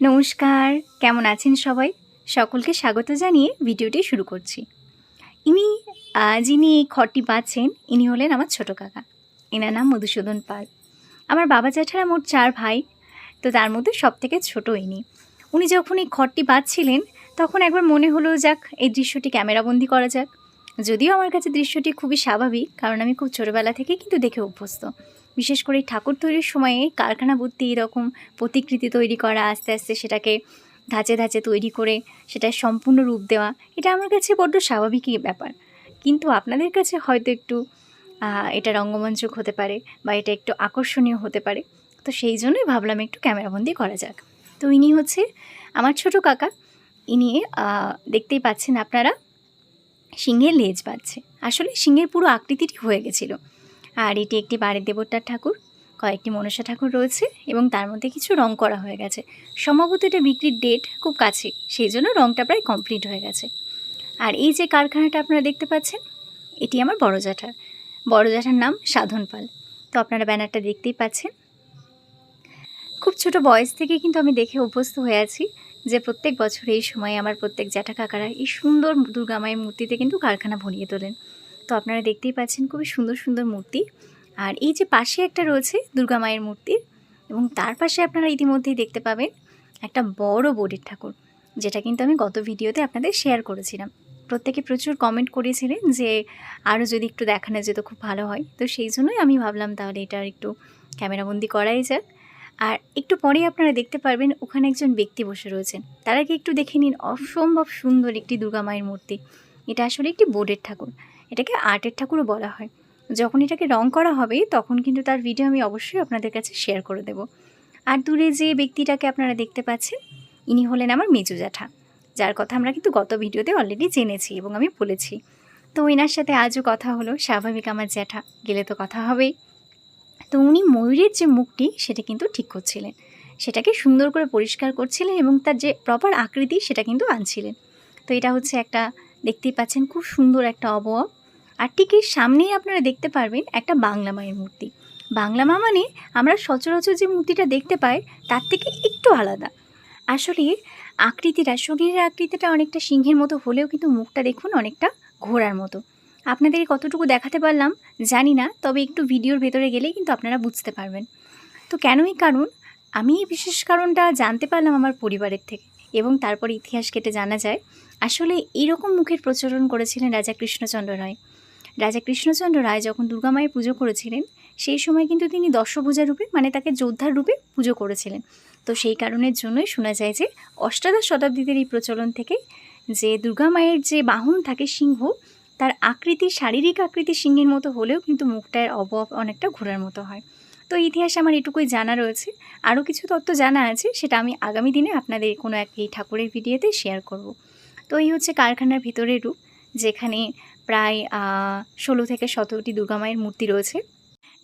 নমস্কার, কেমন আছেন সবাই? সকলকে স্বাগত জানিয়ে ভিডিওটি শুরু করছি। ইনি যিনি এই খড়টি বাঁধছেন, ইনি হলেন আমার ছোট কাকা। এনার নাম মধুসূদন পাল। আমার বাবা জ্যাঠারা মোট 4 ভাই, তো তার মধ্যে সবথেকে ছোট ইনি। উনি যখন এই খড়টি বাঁধছিলেন, তখন একবার মনে হলো যাক এই দৃশ্যটি ক্যামেরাবন্দি করা যাক। যদিও আমার কাছে দৃশ্যটি খুবই স্বাভাবিক, কারণ আমি খুব ছোটোবেলা থেকেই কিন্তু দেখে অভ্যস্ত। বিশেষ করে ঠাকুর তৈরির সময়ে কারখানা ভর্তি এরকম প্রতিকৃতি তৈরি করা, আস্তে আস্তে সেটাকে ধাঁচে ধাঁচে তৈরি করে সেটার সম্পূর্ণ রূপ দেওয়া, এটা আমার কাছে বড্ড স্বাভাবিকই ব্যাপার। কিন্তু আপনাদের কাছে হয়তো একটু এটা রঙ্গমঞ্চক হতে পারে বা এটা একটু আকর্ষণীয় হতে পারে, তো সেই জন্যই ভাবলাম একটু ক্যামেরাবন্দি করা যাক। তো ইনি হচ্ছে আমার ছোট কাকা। ইনি দেখতেই পাচ্ছেন আপনারা, সিংহের লেজ বাঁধছে। আসলে সিংহের পুরো আকৃতিটি হয়ে গেছিলো। আর এটি একটি বাড়ির দেবতার ঠাকুর, কয়েকটি মনসা ঠাকুর রয়েছে এবং তার মধ্যে কিছু রং করা হয়ে গেছে। সম্ভবত এটা বিক্রির ডেট খুব কাছে, সেই জন্য রংটা প্রায় কমপ্লিট হয়ে গেছে। আর এই যে কারখানাটা আপনারা দেখতে পাচ্ছেন, এটি আমার বড় জ্যাঠার নাম সাধন পাল। তো আপনারা ব্যানারটা দেখতেই পাচ্ছেন। খুব ছোট বয়স থেকে কিন্তু আমি দেখে অভ্যস্ত হয়ে আছি যে প্রত্যেক বছর এই সময় আমার প্রত্যেক জ্যাঠা কাকারা এই সুন্দর দুর্গা মায়ের মূর্তিতে কিন্তু কারখানা ভরিয়ে তোলেন। তো আপনারা দেখতেই পাচ্ছেন খুবই সুন্দর সুন্দর মূর্তি। আর এই যে পাশে একটা রয়েছে দুর্গা মায়ের মূর্তি, এবং তার পাশে আপনারা ইতিমধ্যেই দেখতে পাবেন একটা বড় বোর্ডের ঠাকুর, যেটা কিন্তু আমি গত ভিডিওতে আপনাদের শেয়ার করেছিলাম। প্রত্যেকে প্রচুর কমেন্ট করেছিলেন যে আরও যদি একটু দেখানো যেত খুব ভালো হয়। তো সেই জন্যই আমি ভাবলাম তাহলে এটার একটু ক্যামেরাবন্দি করাই যাক। আর একটু পরেই আপনারা দেখতে পারবেন ওখানে একজন ব্যক্তি বসে রয়েছেন। তার আগে একটু দেখে নিন অসম্ভব সুন্দর একটি দুর্গা মায়ের মূর্তি। এটা আসলে একটি বোর্ডের ঠাকুর, এটাকে আর্টের ঠাকুরও বলা হয়। যখন এটাকে রং করা হবে তখন কিন্তু তার ভিডিও আমি অবশ্যই আপনাদের কাছে শেয়ার করে দেব। আর দূরে যে ব্যক্তিটাকে আপনারা দেখতে পাচ্ছেন, ইনি হলেন আমার মেজো জ্যাঠা, যার কথা আমরা কিন্তু গত ভিডিওতে অলরেডি জেনেছি এবং আমি বলেছি। তো এনার সাথে আজও কথা হলো, স্বাভাবিক আমার জ্যাঠা, গেলে তো কথা হবেই। তো উনি ময়ূরের যে মুখটি সেটা কিন্তু ঠিক করছিলেন, সেটাকে সুন্দর করে পরিষ্কার করছিলেন এবং তার যে প্রপার আকৃতি সেটা কিন্তু আনছিলেন। তো এটা হচ্ছে একটা, দেখতেই পাচ্ছেন খুব সুন্দর একটা অবয়ব। আর ঠিক এর সামনেই আপনারা দেখতে পারবেন একটা বাংলা মায়ের মূর্তি। বাংলা মা মানে আমরা সচরাচর যে মূর্তিটা দেখতে পাই তার থেকে একটু আলাদা। আসলে আকৃতিটা, শরীরের আকৃতিটা অনেকটা সিংহের মতো হলেও কিন্তু মুখটা দেখুন অনেকটা ঘোড়ার মতো। আপনাদের কতটুকু দেখাতে পারলাম জানি না, তবে একটু ভিডিওর ভেতরে গেলেই কিন্তু আপনারা বুঝতে পারবেন। তো কেন এই কারণ, আমি এই বিশেষ কারণটা জানতে পারলাম আমার পরিবারের থেকে, এবং তারপর ইতিহাস কেটে জানা যায় আসলে এইরকম মুখের প্রচলন করেছিলেন রাজা কৃষ্ণচন্দ্র রায়। রাজা কৃষ্ণচন্দ্র রায় যখন দুর্গা মায়ের পুজো করেছিলেন, সেই সময় কিন্তু তিনি দশভুজা রূপে, মানে তাকে যোদ্ধার রূপে পুজো করেছিলেন। তো সেই কারণের জন্যই শোনা যায় যে অষ্টাদশ শতাব্দীতে এই প্রচলন থেকে যে দুর্গা মায়ের যে বাহন থাকে সিংহ, তার আকৃতি, শারীরিক আকৃতি সিংহের মতো হলেও কিন্তু মুখটার অবয়ব অনেকটা ঘোড়ার মতো হয়। তো ইতিহাসে আমার এটুকুই জানা রয়েছে। আরও কিছু তথ্য জানা আছে, সেটা আমি আগামী দিনে আপনাদের কোনো এক এই ঠাকুরের ভিডিওতে শেয়ার করব। তো এই হচ্ছে কারখানার ভিতরের রূপ, যেখানে প্রায় 16 থেকে 17টি দুর্গা মায়ের মূর্তি রয়েছে,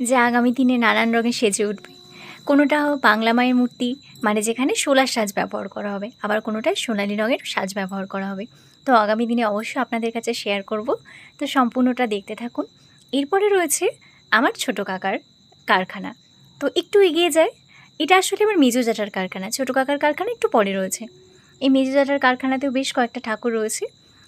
যা আগামী দিনে নানান রঙে সেজে উঠবে। কোনোটা বাংলা মায়ের মূর্তি, মানে যেখানে শোলার সাজ ব্যবহার করা হবে, আবার কোনোটায় সোনালি রঙের সাজ ব্যবহার করা হবে। তো আগামী দিনে অবশ্যই আপনাদের কাছে শেয়ার করব। তো সম্পূর্ণটা দেখতে থাকুন। এরপরে রয়েছে আমার ছোট কাকার কারখানা। তো একটু এগিয়ে যায়, এটা আসলে আমার মেজো জ্যাঠার কারখানা। ছোট কাকার কারখানা একটু পরে রয়েছে। এই মেজো জ্যাঠার কারখানাতেও বেশ কয়েকটা ঠাকুর রয়েছে।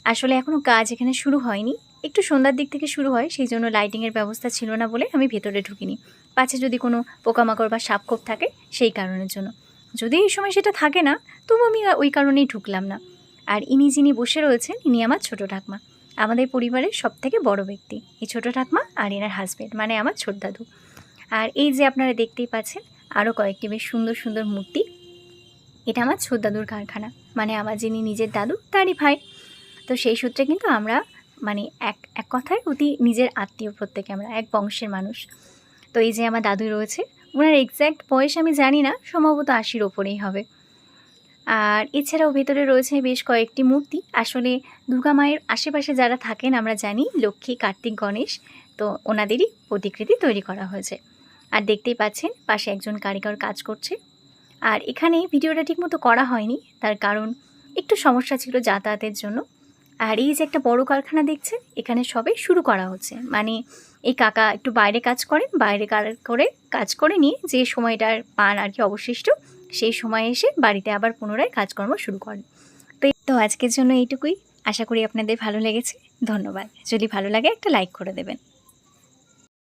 আসলে এখনও কাজ এখানে শুরু হয়নি, একটু সন্ধ্যার দিক থেকে শুরু হয়, সেই জন্য লাইটিংয়ের ব্যবস্থা ছিল না বলে আমি ভেতরে ঢুকিনি। পাছে যদি কোনো পোকামাকড় বা সাপখোপ থাকে সেই কারণের জন্য, যদি এই সময় সেটা থাকে না তবু আমি ওই কারণেই ঢুকলাম না। আর ইনি যিনি বসে রয়েছেন, ইনি আমার ছোট ঠাকমা, আমাদের পরিবারের সবথেকে বড় ব্যক্তি। এই ছোট ঠাকমা আর এনার হাজব্যান্ড মানে আমার ছোট দাদু। আর এই যে আপনারা দেখতেই পাচ্ছেন আরও কয়েকটি বেশ সুন্দর সুন্দর মূর্তি, এটা আমার ছোট দাদুর কারখানা, মানে আমার যিনি নিজের দাদু তারই ভাই। তো সেই সূত্রে কিন্তু আমরা মানে এক কথায় অতি নিজের আত্মীয়, প্রত্যেকে আমরা এক বংশের মানুষ। তো এই যে আমার দাদু রয়েছে, ওনার এক্স্যাক্ট বয়স আমি জানি না, সম্ভবত 80-র ওপরেই হবে। আর এছাড়াও ভেতরে রয়েছে বেশ কয়েকটি মূর্তি। আসলে দুর্গা মায়ের আশেপাশে যারা থাকেন আমরা জানি লক্ষ্মী, কার্তিক, গণেশ, তো ওনাদেরই প্রতিকৃতি তৈরি করা হয়েছে। আর দেখতেই পাচ্ছেন পাশে একজন কারিগর কাজ করছে। আর এখানে ভিডিওটা ঠিকমতো করা হয়নি, তার কারণ একটু সমস্যা ছিল যাতায়াতের জন্য। আর এই যে একটা বড় কারখানা দেখছেন, এখানে সবে শুরু করা হচ্ছে, মানে এই কাকা একটু বাইরে কাজ করেন, বাইরে করে কাজ করে নিয়ে যে সময়টার পান আর কি অবশিষ্ট, সেই সময় এসে বাড়িতে আবার পুনরায় কাজকর্ম শুরু করেন। তো আজকের জন্য এইটুকুই। আশা করি আপনাদের ভালো লেগেছে। ধন্যবাদ। যদি ভালো লাগে একটা লাইক করে দেবেন।